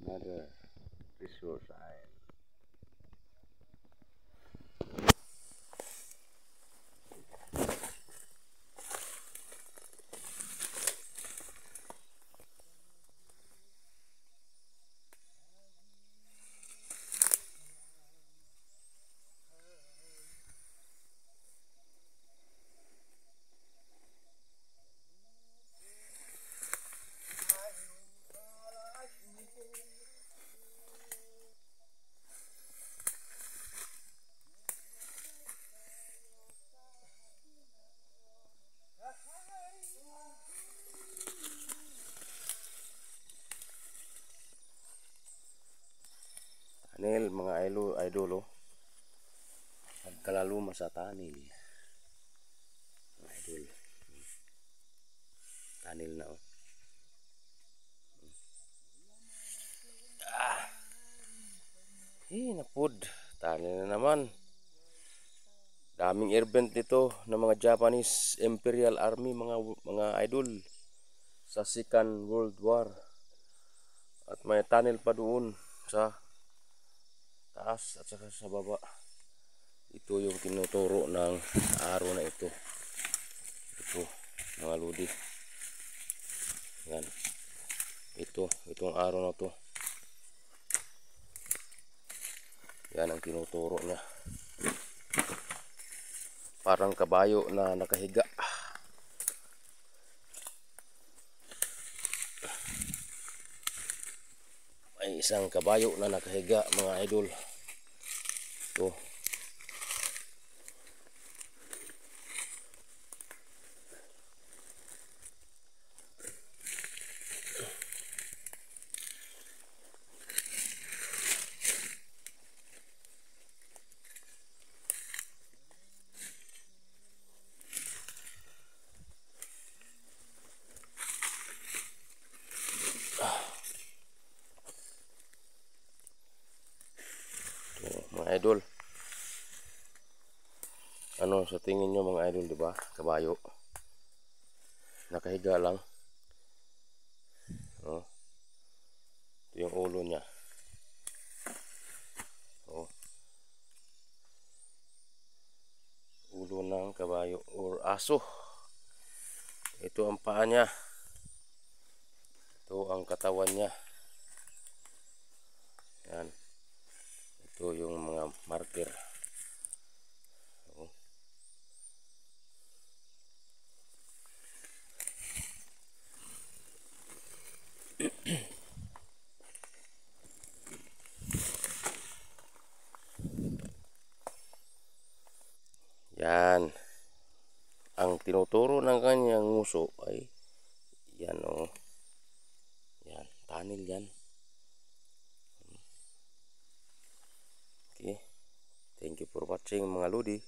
another resource island. Tanil mga idol, nagkalaluma sa tanil mga idol. Tanil na napud tanil na naman. Daming airband dito ng mga Japanese Imperial Army mga idol sa Second World War. At may tunnel pa doon sa taas at saka sa baba. Ito yung tinuturo ng araw na ito. Ito mga lodi. Yan. Itong araw na to. Yan ang tinuturo niya. Parang kabayo na nakahiga. May isang kabayo na nakahiga mga idol. Ito. Mga idol, ano sa tingin nyo mga idol, di ba? Kabayo nakahiga lang. Ito yung ulo niya. Ulo ng kabayo or aso. Ito ang paa niya. Ito ang katawan niya. Yan. Ito yung mga marker. Yan. Ang tinuturo ng kanyang nguso ay yan Yan, tanil yan. Okay. Thank you for watching mga lodi.